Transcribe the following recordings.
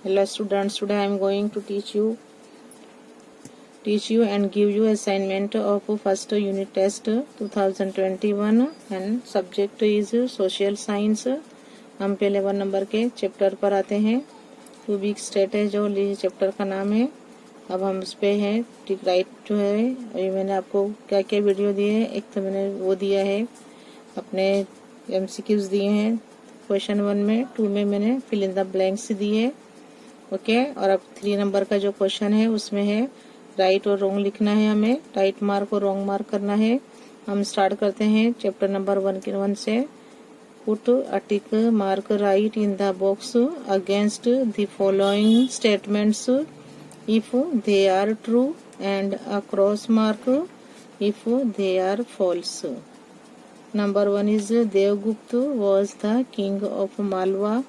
Hello students, today I am going to teach you and give you assignment of first unit test 2021 and subject is social science। हम पहले 1 number के chapter पर आते हैं। Two week state है जो chapter का नाम है। अब हम उस पे हैं टिक राइट जो है। अभी मैंने आपको क्या क्या वीडियो दिए हैं। एक तो मैंने वो दिया है अपने MCQs दिए हैं क्वेश्चन 1 में, 2 में मैंने फिल इन द ब्लैंक्स दिए। ओके और अब 3 नंबर का जो क्वेश्चन है उसमें है राइट और रॉन्ग लिखना है, हमें राइट मार्क और रॉन्ग मार्क करना है। हम स्टार्ट करते हैं चैप्टर नंबर 1 से। Put a tick mark right in the box against the following statements if they are true and a cross mark if they are false. Number 1 is Devgupta was the king of Malwa.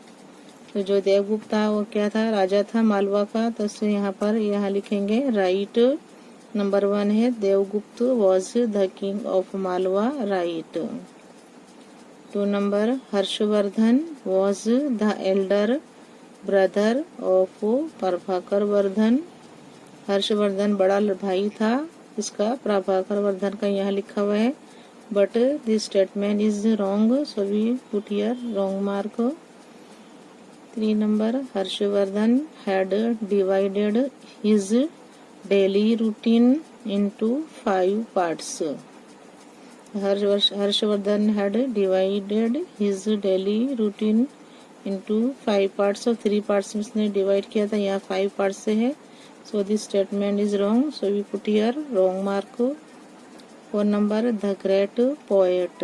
तो जो देवगुप्त था वो क्या था, राजा था मालवा का। तो यहाँ लिखेंगे राइट। नंबर 1 है Devagupta was the king of Malwa, right. 2 number Harshvardhan was the Elder brother of Prabhakar Vardhan. Harshvardhan बड़ा भाई था इसका, प्रभाकर वर्धन का यहाँ लिखा हुआ है, but this statement is wrong, so we put here wrong mark. 3 number Harshavardhan had divided his daily routine into 5 parts। Harshavardhan had divided his daily routine into 5 parts और 3 parts में उसने डिवाइड किया था, यहाँ 5 parts से है। So this statement is wrong, so we put here wrong mark। 4 number the great poet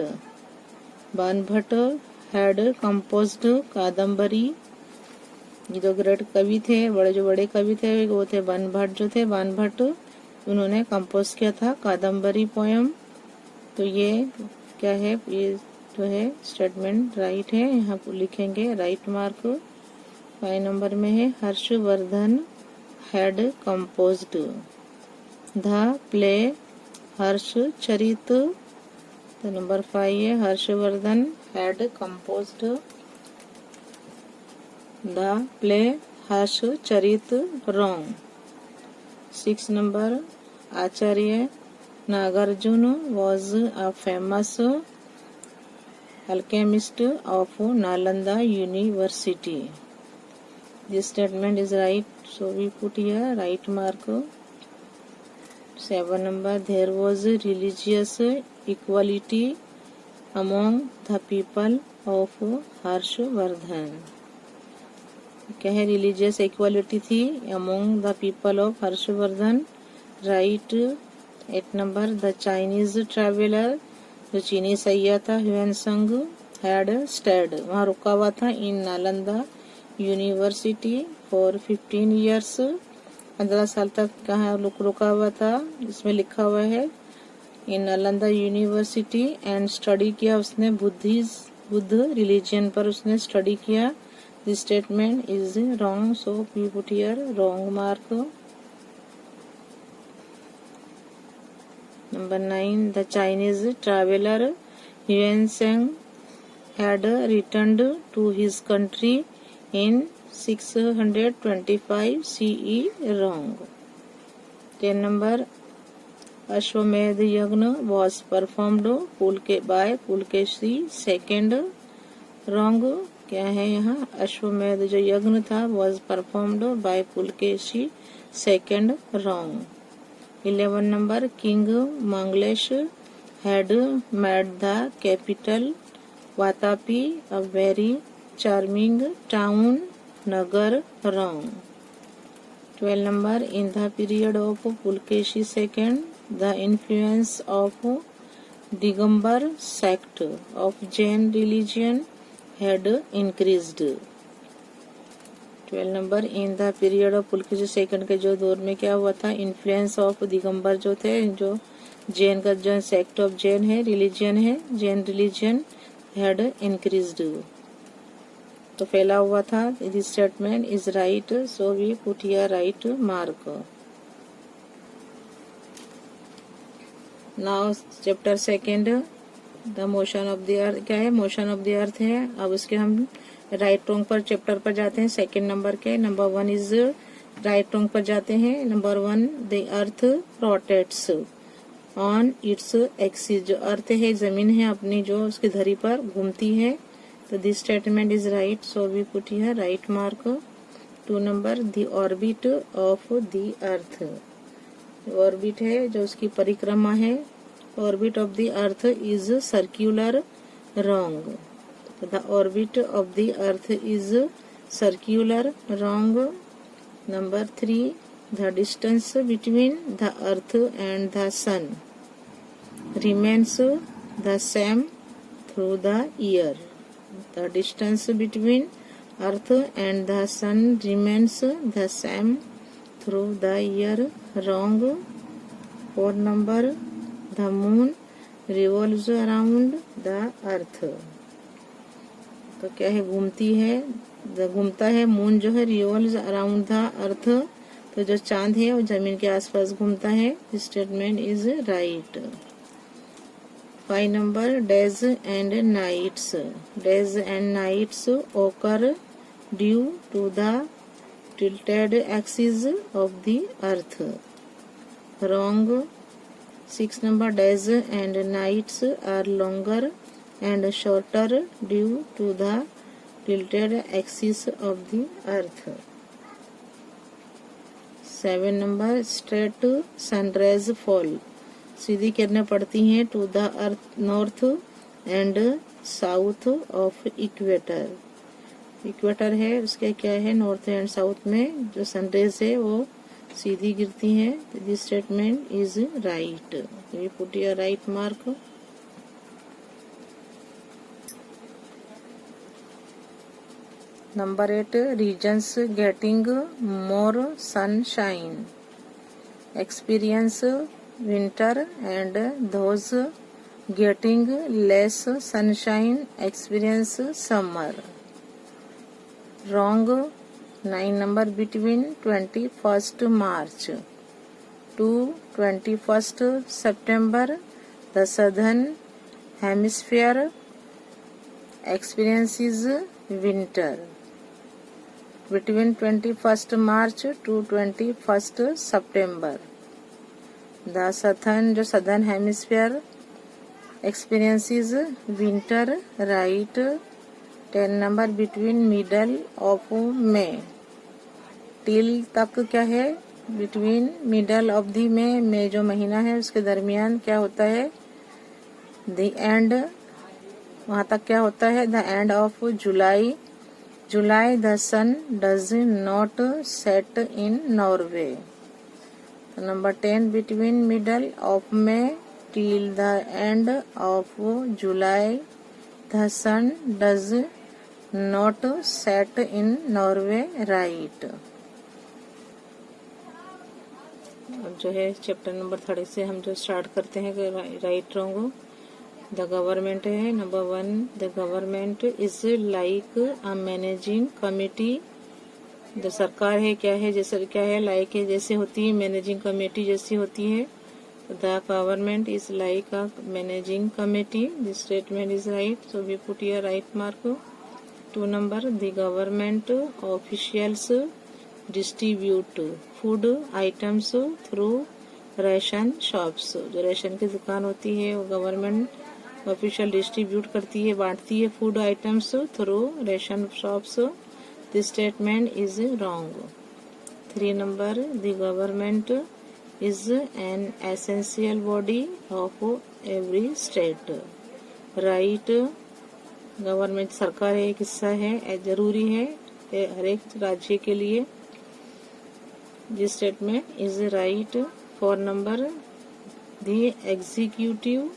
Banabhatta had composed Kadambari. ये जो ग्रेट कवि थे, बड़े कवि थे वो थे बाणभट्ट, उन्होंने कंपोज किया था कादम्बरी पोयम। तो ये क्या है, ये जो है स्टेटमेंट राइट है, यहाँ लिखेंगे राइट मार्क। 5 नंबर में है Harshavardhan had composed the play Harshacharita. तो नंबर 5 है Harshavardhan had composed the play Harshacharita, wrong. 6 number Acharya Nagarjuna was a famous alchemist of Nalanda University। This statement is right, so we put here right mark। 7 number there was religious equality among the people of Harshvardhan। क्या है, religious equality थी among the people of Harshvardhan, right. 8 number the Chinese traveller, जो चीनी सैयाह था ह्वेनसंग had state, वहाँ रुका हुआ था इन नालंदा यूनिवर्सिटी फॉर 15 ईयर्स, 15 साल तक कहाँ रुका हुआ था, इसमें लिखा हुआ है इन नालंदा यूनिवर्सिटी। एंड स्टडी किया उसने बुद्ध रिलीजियन पर उसने स्टडी किया। This statement is wrong, so we put here wrong mark। Number 9 the Chinese traveler Yuan had returned to his country in 625 CE, wrong। 10 number अश्वमेध यज्ञ was performed by Pulakeshi second, wrong। क्या है यहाँ, अश्वमेध जो यज्ञ था was performed by Pulakeshi second, wrong। 11 नंबर king Mangalesha had made the capital Vatapi a very charming town, नगर, wrong। 12 number in the period of Pulakeshi second the influence of Digambar sect of Jain religion had increased। 12 number in the period of Pulakeshi second के जो दौर में क्या हुआ था, influence of Digambar जो थे, जो जैन का जो सेक्ट ऑफ जैन है, रिलीजियन है, जैन रिलीजियन हैड इंक्रीज्ड, तो फैला हुआ था। This statement is right, so we put here right mark. Now chapter second the motion of the earth, क्या है, मोशन ऑफ द अर्थ है। अब उसके हम राइट रॉन्ग पर चैप्टर पर जाते हैं सेकंड नंबर के। नंबर 1 इज राइट रॉन्ग पर जाते हैं। Number 1 the earth rotates on its axis. जो अर्थ है जमीन है अपनी जो उसकी धरी पर घूमती है, तो this statement is right, so we put here right mark. 2 number the orbit of the earth. Orbit है जो उसकी परिक्रमा है, orbit of the earth is circular, wrong. The orbit of the earth is circular, wrong. Number 3 the distance between the earth and the sun remains the same through the year. The distance between earth and the sun remains the same through the year, wrong. 4 number the moon revolves around the earth. तो क्या है, घूमती है, घूमता है moon जो है revolves around the earth, तो जो चांद है वो जमीन के आसपास घूमता है। Statement is right. 5 number days and nights. Days and nights occur due to the tilted axis of the earth, wrong. 6 number days and nights are longer and shorter due to the tilted axis of the earth. 7 number straight sunrise fall. सीधी किरणें पड़ती हैं to the earth north and south of equator. Equator है उसके क्या है, north and south में जो सनरेज है वो सीधी गिरती हैं। This statement is right, we put your right mark. Number 8 reasons getting more sunshine experience winter and those getting less sunshine experience summer, wrong. 9 number between 21st March to 21st September the southern hemisphere experiences winter. Between 21st March to 21st September the southern जो southern hemisphere experiences winter, right. 10 number between middle of May till तक क्या है, between middle of the May जो महीना है उसके दरमियान क्या होता है, the end, वहाँ तक क्या होता है, the end of July the sun does not set in Norway. Number 10 between middle of May till the end of July the sun does not set in Norway, right. अब जो है chapter number 3 से हम जो start करते हैं right wrong. The government है number 1, the government is like a managing committee. जो सरकार है क्या है, जैसे क्या है, लाइक है जैसे होती है, मैनेजिंग कमेटी जैसी होती है। The government is like a managing committee. This statement is right, so we put your right mark. 2 number the government officials distribute food items through ration shops. जो रेशन की दुकान होती है वो गवर्नमेंट ऑफिशियल डिस्ट्रीब्यूट करती है, बांटती है food items through ration shops. This statement is wrong. 3 number the government is an essential body of every state, right. Government सरकार एक हिस्सा है, जरूरी है हर एक राज्य के लिए। This statement is right. 4 number the executive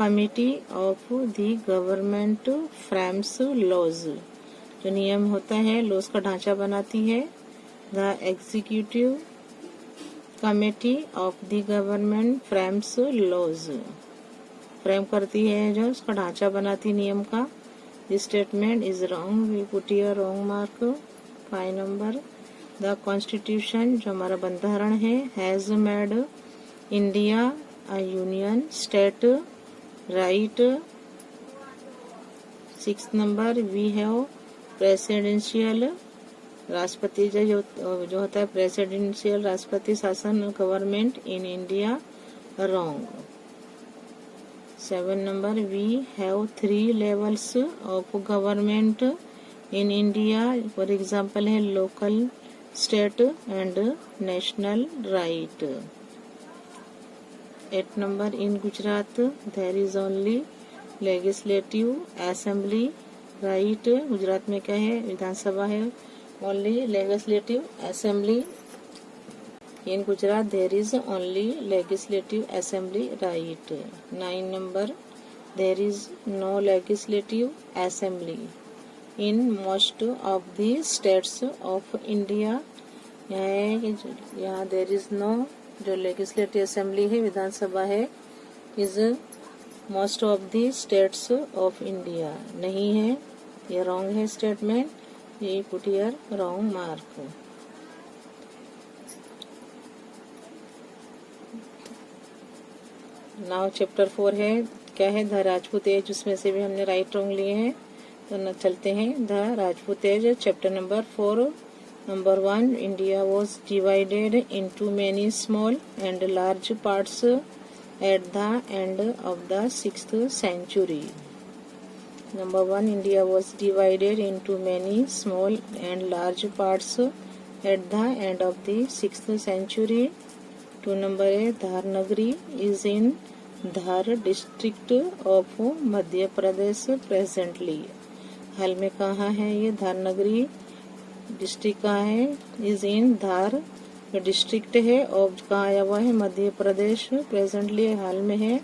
committee of the government frames laws। जो नियम होता है लॉज का ढांचा बनाती है। The executive committee of the government frames laws, frame करती है जो उसका ढांचा बनाती नियम का। This statement is wrong, we put your wrong mark. 5 number the constitution जो हमारा बंधारण है has made India a union state, right. 6 number we have presidential राष्ट्रपति जो होता है प्रेसिडेंशियल राष्ट्रपति शासन government in India wrong. 7 number we have 3 levels of government in India, for example है local, state and national right. 8 number in Gujarat there is only legislative assembly right. Gujarat में क्या है, विधानसभा है, only legislative assembly. In Gujarat there is only legislative assembly right. 9 number there is no legislative assembly in most of the states of India. यहाँ there is no, जो legislative assembly है, विधानसभा है, is most of the states of India नहीं है, ये wrong है statement, ये put here wrong mark. Now chapter 4 है, क्या है, द राजपूत एज, उसमें से भी हमने राइट रॉन्ग लिए हैं, तो न चलते हैं। The Rajput age chapter number 4 number 1 India was divided into many small and large parts at the end of the 6th century। Number 1 India was divided into many small and large parts at the end of the 6th century। 2 number है, Dhar Nagari is in Dhar district of Madhya Pradesh presently. हाल में कहाँ है ये Dhar Nagari, district कहाँ है, is in Dhar district है, of कहाँ आया हुआ है, मध्य प्रदेश, प्रेजेंटली हाल में है,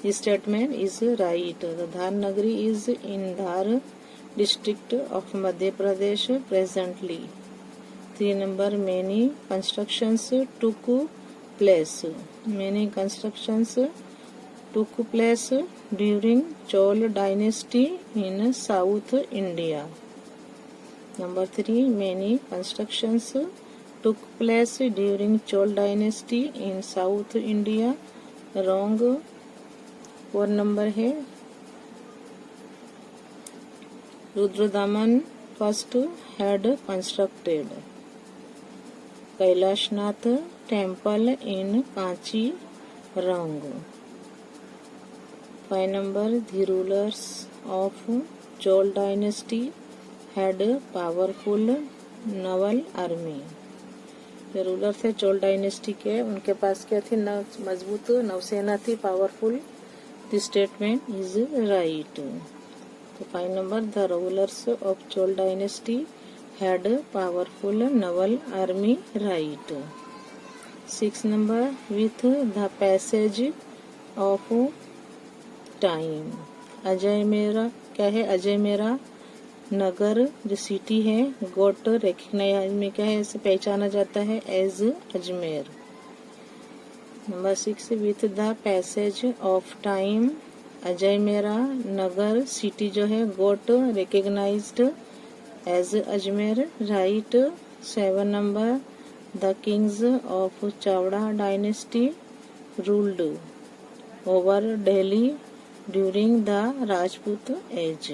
statement is right. Dhar Nagari is in Dhar district of Madhya Pradesh presently. 3 number many constructions took place, many constructions took place during Chol dynasty in South India। Number 3 many constructions took place during Chol dynasty in South India, wrong। 4 number है, Rudradaman first had constructed Kailashnath temple in Kanchi, wrong। 5 number the rulers of Chol dynasty had powerful naval army। जो ruler थे Chola dynasty के, उनके पास क्या थी, मजबूत नौसेना थी, powerful. The statement is right. तो 5 number the rulers of Chola dynasty had powerful Naval army right. 6 number with the passage of time, Ajay मेरा क्या है, अजय मेरा नगर जो सिटी है, गोट रिकग्नाइज में क्या है, इसे पहचाना जाता है as Ajmer. Number 6 with the passage of time, Ajaymeru नगर सिटी जो है, got recognised as Ajmer right. 7 number the kings of Chavda dynasty ruled over Delhi during the Rajput age।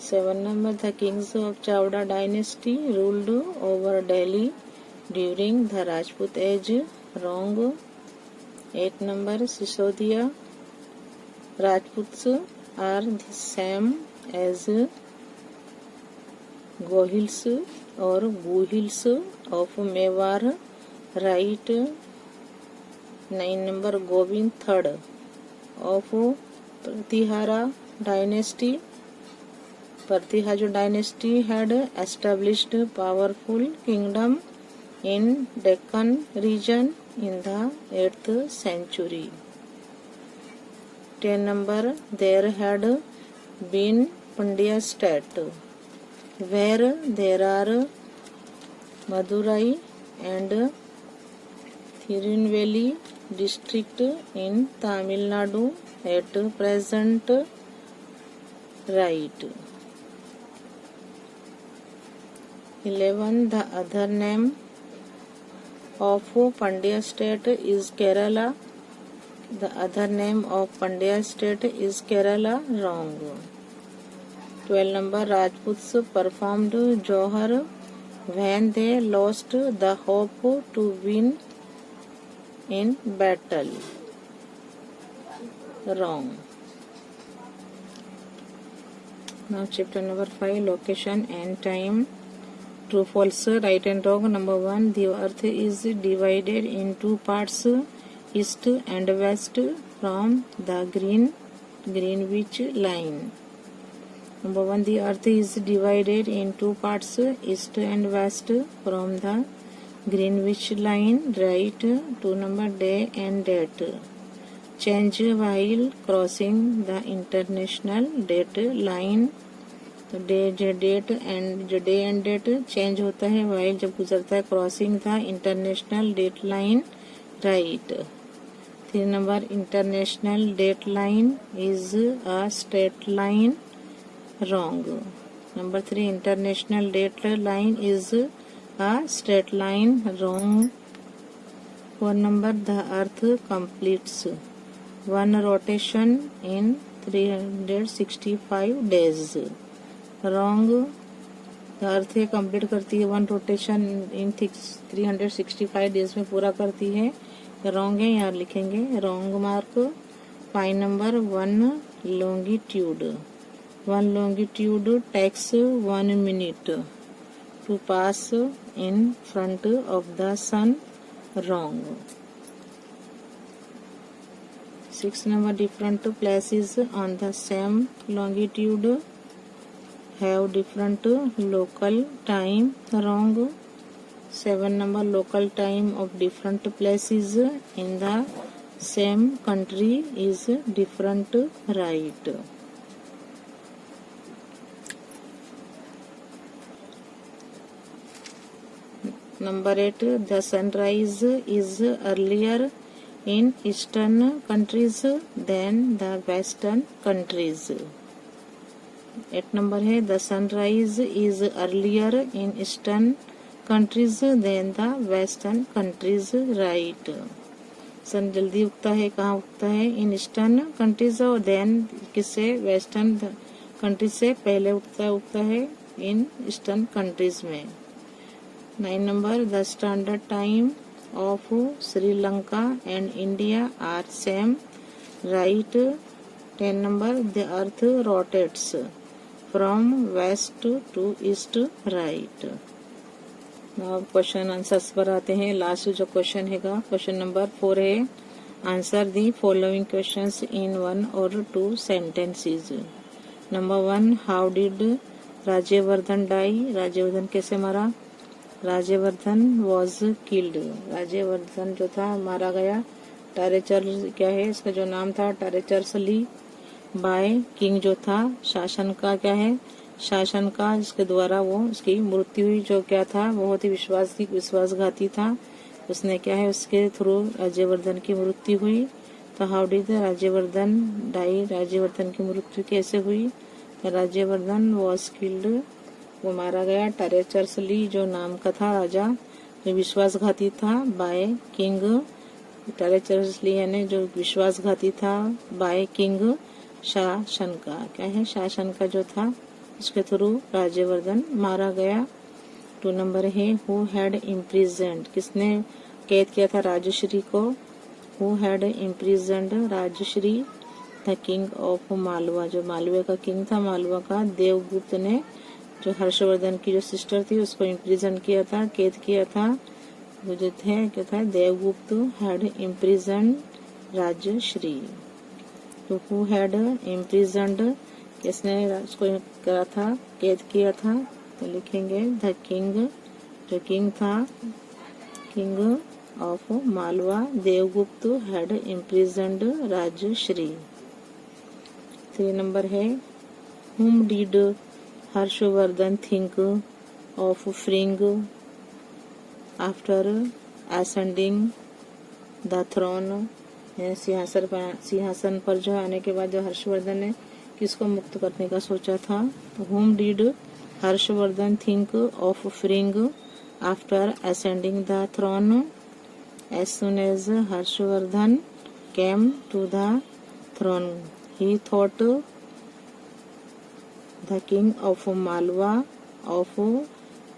7 number the kings of Chowda dynasty ruled over Delhi during the Rajput age, wrong। 8 number Sisodiya Rajputs are the same as Gohils or Guhils of Mewar, right। 9 number Govind III of Pratihara dynasty, प्रतिहा जो dynasty had established powerful kingdom in Deccan region in the 8th century। 10 number there had been Pandya state where there are Madurai and Tirunelveli district in Tamil Nadu at present, right। 11 the other name of Pandya state is Kerala, the other name of Pandya state is Kerala, wrong। 12 number, Rajputs performed Johar when they lost the hope to win in battle. Wrong. Now chapter number 5, location and time. True, false, right and wrong. Number 1, the earth is divided in two parts, east and west, from the Greenwich line. Number 1, the earth is divided in two parts, east and west, from the Greenwich line. Right. 2 number, day and date. Change while crossing the international date line. तो date and जो day and date change होता है while जब गुजरता है crossing the international date line. Right. 3 number, international date line is a straight line. Wrong. Number 3, international date line is a straight line. Wrong. 4 number, the earth completes one rotation in 365 days. Wrong. The earth complete करती है one rotation in 365 days में पूरा करती है. Wrong है, यहाँ लिखेंगे wrong mark. 5 number, one longitude takes 1 minute to pass in front of the sun. Wrong. 6 number, different places on the same longitude have different local time. Wrong. 7 number, local time of different places in the same country is different. Right. Number 8, the sunrise is earlier in eastern countries than the western countries. 8 number है, the sunrise is earlier in eastern countries than the western countries. Right. सन जल्दी उगता है, कहाँ उगता है? In eastern countries. और then किससे? Western countries से पहले उगता है इन ईस्टर्न कंट्रीज में. 9 number, the standard time of Sri Lanka and India are same. Right. 10 number, the earth rotates from west to east. Right. now question answers पर आते हैं. लास्ट जो क्वेश्चन हैगा क्वेश्चन नंबर 4 है. Answer the following questions in 1 or 2 sentences. Number 1, how did Rajyavardhan die? Rajyavardhan कैसे मरा? Rajyavardhan was killed. Rajyavardhan जो था मारा गया. टारेचर क्या है? इसका जो नाम था टारेचर्सली. बाय किंग जो था शासन का क्या है? शासन का, जिसके द्वारा वो उसकी मृत्यु हुई. जो क्या था? बहुत ही विश्वासघाती था. उसने क्या है? उसके थ्रू राज्यवर्धन की मृत्यु हुई. तो how did Rajyavardhan die? Rajyavardhan की मृत्यु कैसे हुई? राज्यवर्धन वॉज किल्ड, वो मारा गया. टारेचर्सली जो नाम का था राजा, जो विश्वासघाती था. बाय किंग, टारेचर्सली यानी जो विश्वासघाती था. बाय किंग, शासन का क्या है? शासन का जो था उसके थ्रू राज्यवर्धन मारा गया. 2 नंबर है, हु हैड इम्प्रिजेंड? किसने कैद किया था राजश्री को? Who had imprisoned Rajshri? The king of Malwa, जो मालवे का किंग था, मालवा का. देवगुप्त ने जो हर्षवर्धन की जो सिस्टर थी उसको इम्प्रिजन किया था, कैद किया था. वो जो थे क्या था? Devgupt had imprison Rajshri. तो हु हैड इम्प्रिजन्ड, किसने उसको करा था? कैद किया था. तो लिखेंगे द किंग, जो किंग था, king of Malwa Devgupt had imprisoned Rajshri. 3 number है, whom did Harshvardhan think of freeing after ascending the throne? सिंहासन पर जो आने के बाद जो हर्षवर्धन ने किसको मुक्त करने का सोचा था? whom did Harshvardhan think of freeing after ascending the throne? as soon as Harshvardhan came to the throne, he thought the king of Malwa of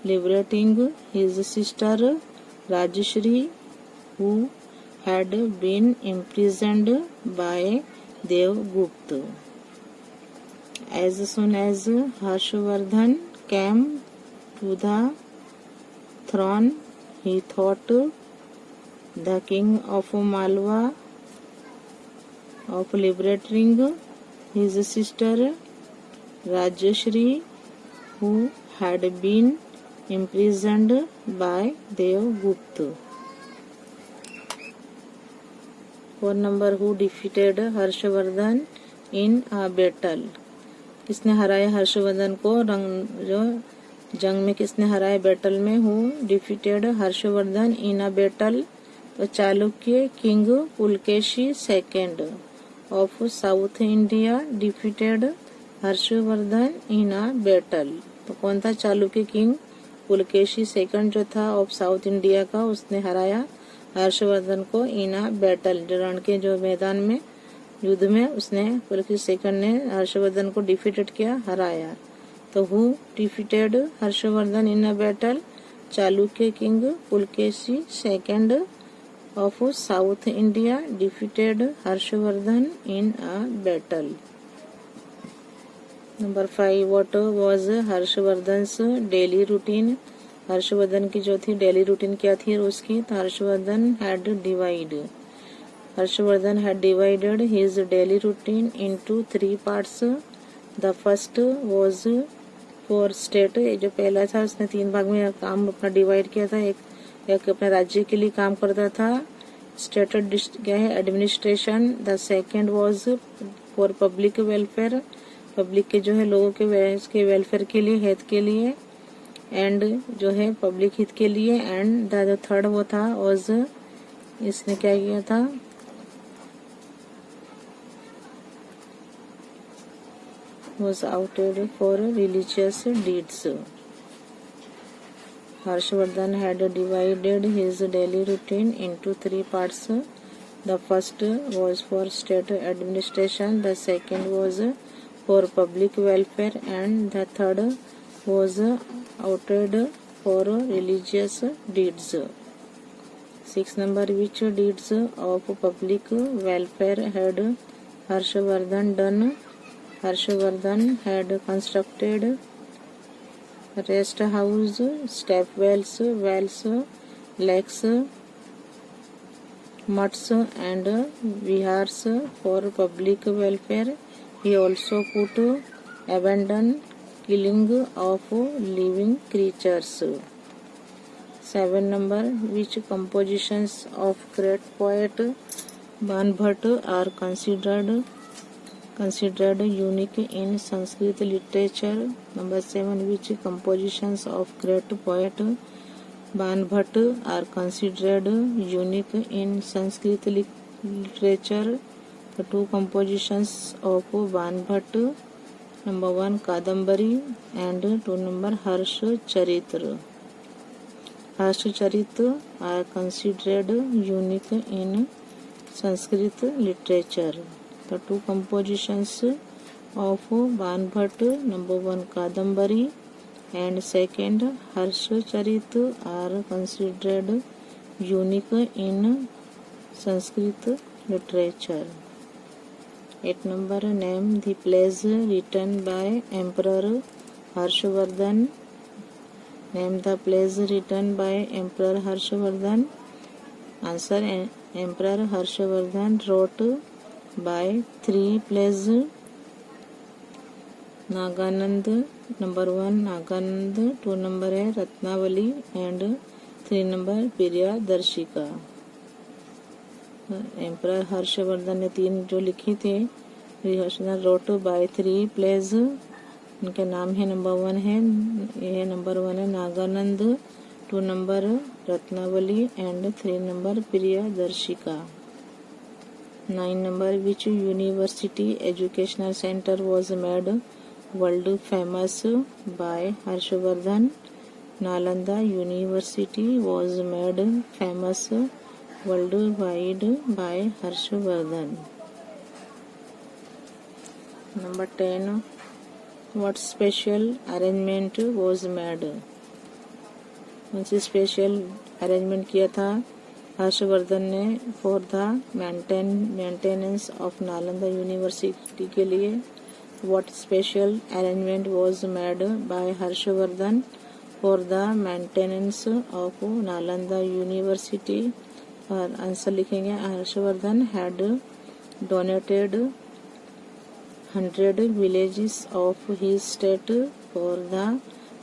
liberating his sister Rajshri, who had been imprisoned by Devgupta. As soon as Harshvardhan came to the throne, he thought the king of Malwa of liberating his sister Rajshri, who had been imprisoned by Devgupta. 4 number, who defeated Harshvardhan in a battle? किसने हराया हर्षवर्धन को? जो जंग में किसने हराया? Battle में. Who defeated Harshvardhan in a battle? तो Chalukya king Pulakeshi second of south India defeated Harshvardhan in a battle. तो कौन था? चालुक्य किंग पुलकेशी सेकंड जो था ऑफ साउथ इंडिया का, उसने हराया हर्षवर्धन को इन अ बैटल. रण के जो मैदान में युद्ध में उसने पुलकेशी सेकंड ने हर्षवर्धन को डिफीटेड किया, हराया. तो who defeated Harshvardhan in a battle? Chalukya king Pulakeshi second of south India defeated Harshvardhan in a battle. Number 5, what was Harshvardhan's daily routine? Harshvardhan की जो थी डेली रूटीन क्या थी उसकी? तो Harshvardhan had divided his daily routine into 3 parts. The first was for state. जो पहला था उसने 3 भाग में काम अपना डिवाइड किया था. एक अपने राज्य के लिए काम करता था, स्टेट क्या है administration. The second was for public welfare, public के जो है लोगों के वेलफेयर के लिए, हित के लिए, एंड जो है पब्लिक हित के लिए. एंड द थर्ड वो था वॉज, इसने क्या किया था? was outed for religious deeds. Harshvardhan had divided his daily routine into 3 parts. The first was for state administration, the second was for public welfare, and the third was outed for religious deeds. 6 number, which deeds of public welfare had Harshvardhan done? Harshvardhan had constructed rest house, step wells, lakes, mutts and vihars for public welfare. He also put abandon killing of living creatures. 7 number, which compositions of great poet Banbhat are considered unique in Sanskrit literature? Number 7, which compositions of great poet Banbhat are considered unique in Sanskrit literature? The 2 compositions of Banbhat, number 1 Kadambari and 2 number Harsh Charitra. Harsh Charitra are considered unique in Sanskrit literature. The 2 compositions of Banbhat, number 1 Kadambari and second Harsh Charitra are considered unique in Sanskrit literature. 8 number, name the plays written by Emperor Harshvardhan. Name the plays written by Emperor Harshvardhan. Answer, Emperor Harshvardhan wrote by 3 plays. Nagananda, number 1 Nagananda, 2 number है Ratnavali and 3 number Priyadarshika. Emperor Harshvardhan ने 3 जो लिखी थी, Harshvardhan road bye 3 pledge. इनके नाम है, number 1 है, ये नंबर 1 है Naganand, 2 number Ratnavali and 3 number Priyadarshika. 9 number, which university educational center was made world famous by Harshvardhan? Nalanda University was made famous worldwide by Harshvardhan. Number 10, What special arrangement was made? कौन सी special arrangement किया था हर्षवर्धन ने for the maintenance of Nalanda university के लिए? What special arrangement was made by Harshvardhan for the maintenance of Nalanda university? और answer लिखेंगे Harshvardhan had donated 100 villages of his state for the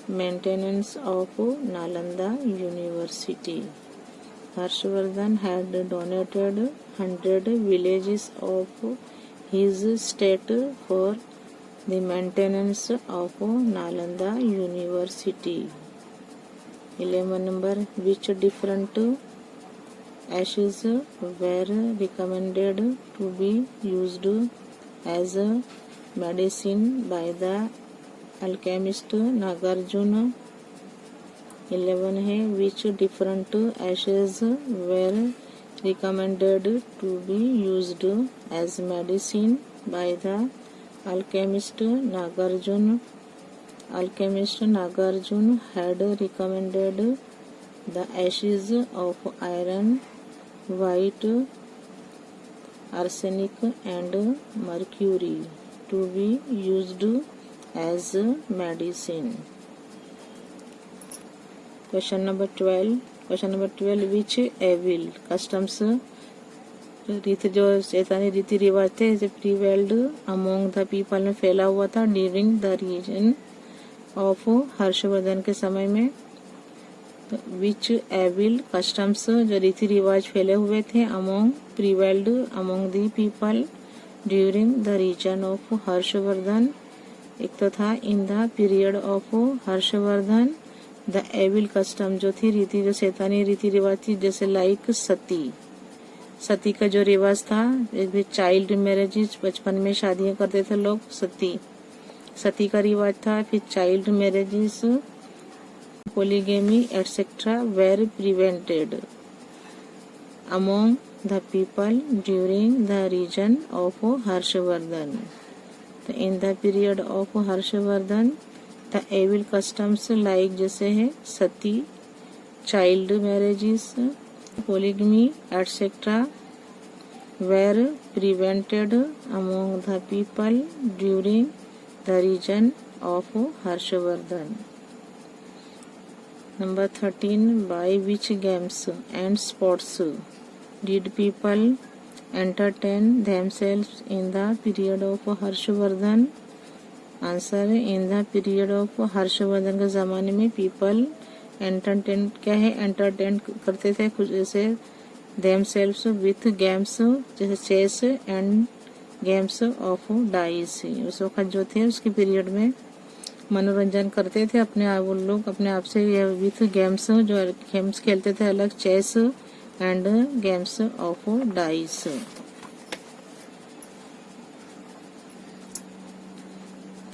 maintenance of Nalanda University. Harshvardhan had donated 100 villages of his state for the maintenance of Nalanda University. 11 number, which different ashes were recommended to be used as a medicine by the alchemist Nagarjuna? 11 है which different ashes were recommended to be used as medicine by the alchemist Nagarjuna? Alchemist Nagarjuna had recommended the ashes of iron, white, arsenic and mercury to be used as medicine. Question number 12. Which evil customs, रीति जो शैतानी रीति रिवाज थे जो prevailed among the people में फैला हुआ था during the reign of Harshvardhan के समय में? विच एविल कस्टम्स जो रीति रिवाज फैले हुए थे among prevailed among the people during the reign of Harshvardhan? एक तो था in the period of Harshvardhan the evil custom जो थी रीति जो शैतानी रीति रिवाज थी जैसे लाइक सती का जो रिवाज था, चाइल्ड मैरिजेज बचपन में शादियां करते थे लोग, सती का रिवाज था, फिर child marriages, polygamy etc. were prevented among the people during the reign of Harshvardhan. In the period of Harshvardhan, the evil customs like जैसे है सती, child marriages, polygamy etc. were prevented among the people during the reign of Harshvardhan. Number 13. By which games and sports did people entertain themselves in the period of Harshvardhan? Answer, in the period of Harshvardhan के ज़माने में people entertain क्या है entertain करते थे कुछ जैसे themselves with games जैसे chess and games of dice. उस वक्त जो थे उसके पीरियड में मनोरंजन करते थे अपने आप, वो लोग अपने आप से विथ गेम्स जो गेम्स खेलते थे अलग, chess and games of dice.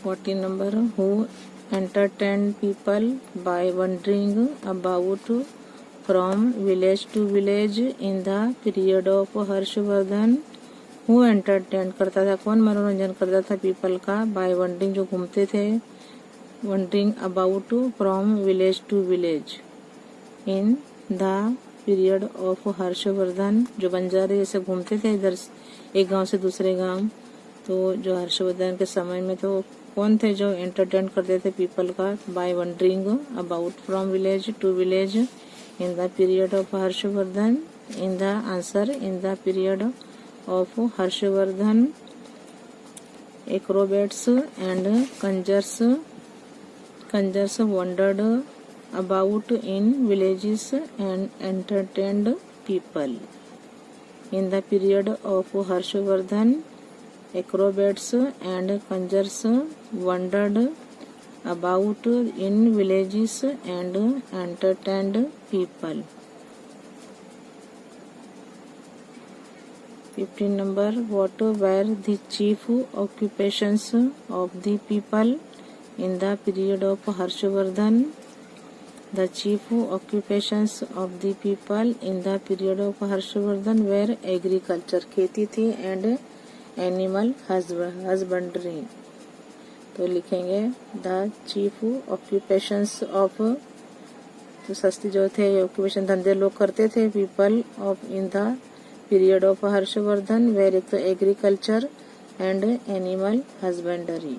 Fourteen number, who entertain people by wandering about from village to village in the period of Harshvardhan? Who entertain करता था, कौन मनोरंजन करता था पीपल का? बाय वंडरिंग जो घूमते थे, wandering about from village to village in the period of Harshvardhan, जो बंजारे जैसे घूमते थे इधर एक गांव से दूसरे गांव, तो जो हर्षवर्धन के समय में तो कौन थे जो एंटरटेन करते थे पीपल का? By wandering about from village to village in the period of Harshvardhan. In the answer, in the period of Harshvardhan acrobats and conjurers wandered about in villages and entertained people. In the period of Harshvardhan, acrobats and conjurers wandered about in villages and entertained people. 15 number, what were the chief occupations of the people in the period of Harshvardhan? The chief occupations of the people in the period of Harshvardhan were agriculture, खेती थी, and animal husbandry. तो लिखेंगे the chief occupations of, तो सस्ती जो थे ये occupation धंधे लोग करते थे people of in the period of Harshvardhan were, एक तो एग्रीकल्चर एंड एनिमल हस्बेंडरी।